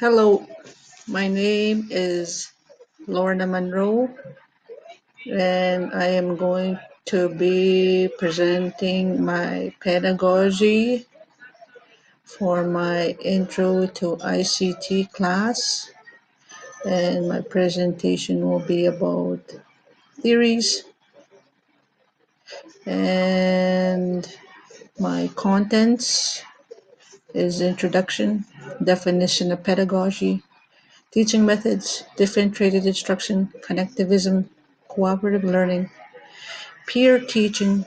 Hello, my name is Lorna Monroe, and I am going to be presenting my pedagogy for my Intro to ICT class. And my presentation will be about theories, and my contents is introduction, definition of pedagogy, teaching methods, differentiated instruction, connectivism, cooperative learning, peer teaching,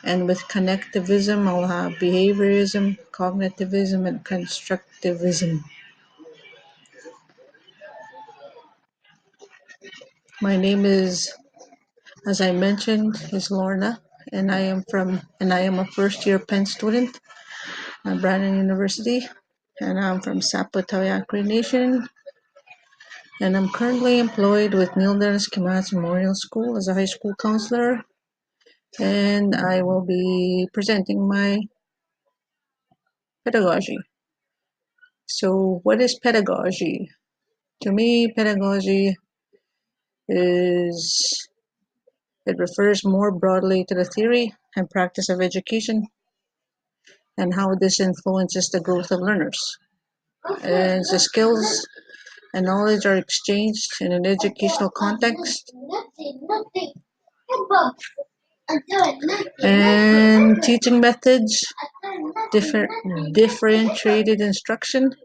and with connectivism, I'll have behaviorism, cognitivism, and constructivism. My name is, as I mentioned, is Lorna, and I am a first year Penn student at Brandon University, and I'm from Sapotawak Nation, and I'm currently employed with Neil Dennis Kimatz Memorial School as a high school counselor, and I will be presenting my pedagogy. So, what is pedagogy? To me, pedagogy is it refers more broadly to the theory and practice of education and how this influences the growth of learners. As the skills and knowledge are exchanged in an educational context, and teaching methods, differentiated instruction.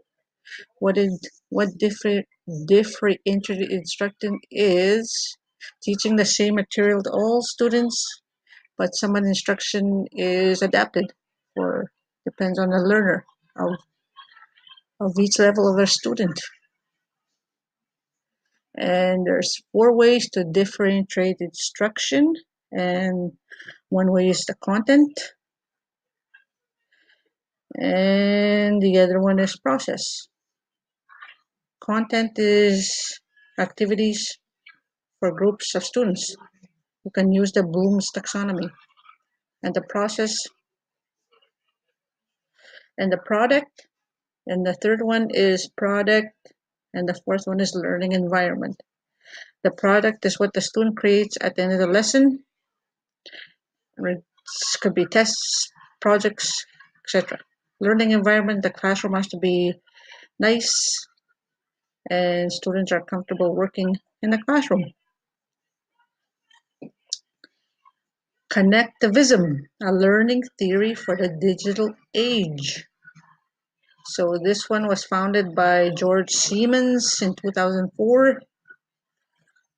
Differentiated instruction is teaching the same material to all students, but some of the instruction is adapted or depends on the learner of, of each level of a student. And there's 4 ways to differentiate instruction, and one way is the content, and the other one is process. Content is activities for groups of students. You can use the Bloom's taxonomy. And the process and the product, and the third one is product, and the fourth one is learning environment. The product is what the student creates at the end of the lesson. It could be tests, projects, etc. Learning environment, the classroom has to be nice and students are comfortable working in the classroom. Connectivism, a learning theory for the digital age. So this one was founded by George Siemens in 2004.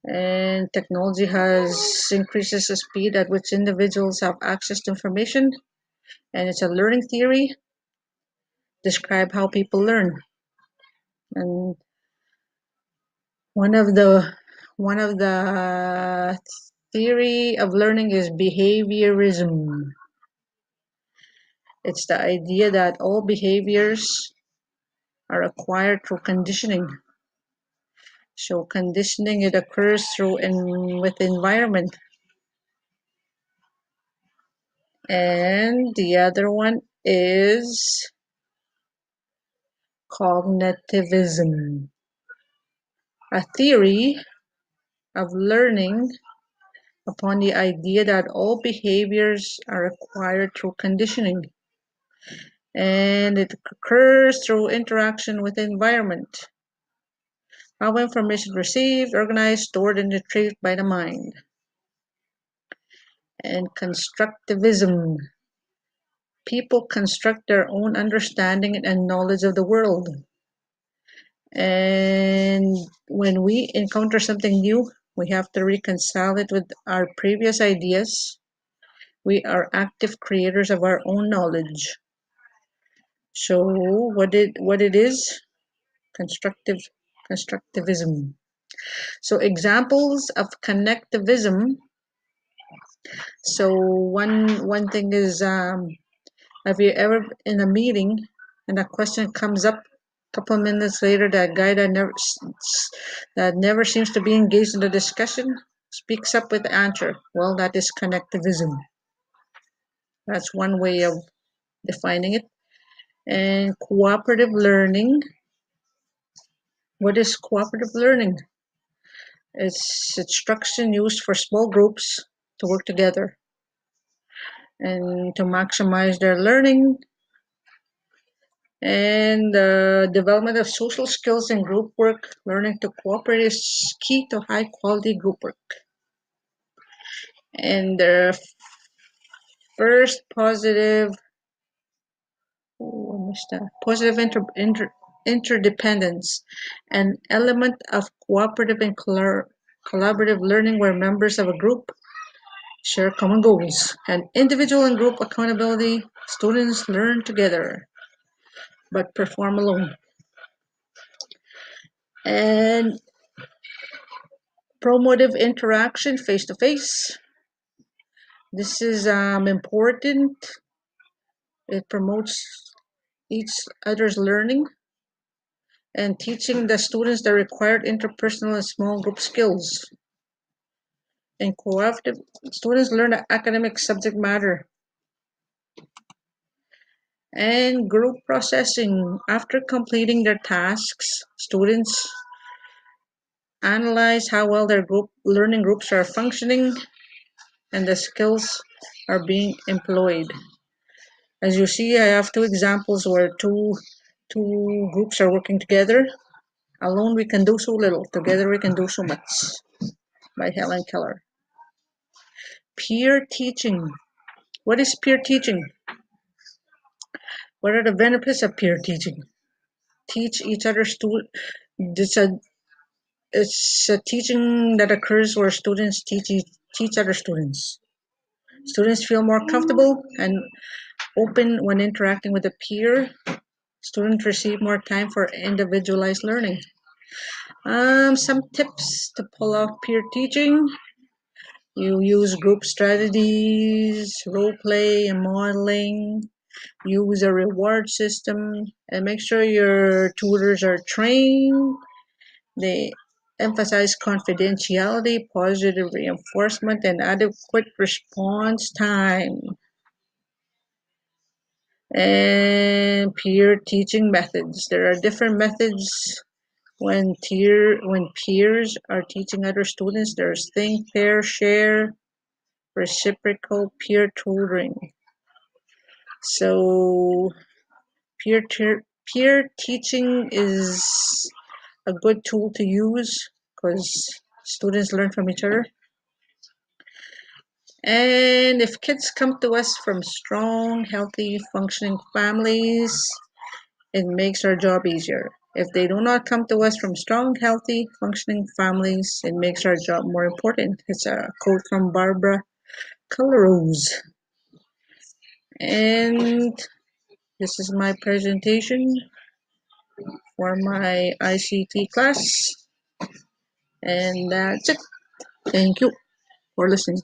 And technology has increases the speed at which individuals have access to information. And it's a learning theory, describe how people learn. And one of the theory of learning is behaviorism. It's the idea that all behaviors are acquired through conditioning. So conditioning, it occurs through and with environment. And the other one is cognitivism, a theory of learning upon the idea that all behaviors are acquired through conditioning, and it occurs through interaction with the environment. How information received, organized, stored, and retrieved by the mind. And constructivism. People construct their own understanding and knowledge of the world. And when we encounter something new, we have to reconcile it with our previous ideas. We are active creators of our own knowledge. So what it is? Constructivism. So examples of connectivism. So one thing is, have you ever in a meeting and a question comes up, a couple of minutes later, that guy that never seems to be engaged in the discussion speaks up with the answer? Well, that is connectivism. That's one way of defining it. And cooperative learning. What is cooperative learning? It's instruction used for small groups to work together and to maximize their learning, and the development of social skills and group work. Learning to cooperate is key to high quality group work. And the first positive, oh, I missed that. Positive interdependence, an element of cooperative and collaborative learning where members of a group share common goals, and individual and group accountability. Students learn together but perform alone. And promotive interaction face to face. This is important. It promotes each other's learning and teaching the students the required interpersonal and small group skills. And cooperative students learn the academic subject matter. And group processing. After completing their tasks, students analyze how well their group learning groups are functioning and the skills are being employed. As you see, I have two examples where two groups are working together. Alone we can do so little, together we can do so much, by Helen Keller. Peer teaching. What is peer teaching? What are the benefits of peer teaching? Teach each other it's a it's a teaching that occurs where students teach other students. Students feel more comfortable and open when interacting with a peer. Students receive more time for individualized learning. Some tips to pull off peer teaching. You use group strategies, role play and modeling. Use a reward system and make sure your tutors are trained. They emphasize confidentiality, positive reinforcement, and adequate response time. And peer teaching methods. There are different methods when peers are teaching other students. There's think, pair, share, reciprocal peer tutoring. So peer teaching is a good tool to use because students learn from each other. And if kids come to us from strong, healthy, functioning families, it makes our job easier. If they do not come to us from strong, healthy, functioning families, it makes our job more important. It's a quote from Barbara Colrose. And this is my presentation for my ICT class. And that's it. Thank you for listening.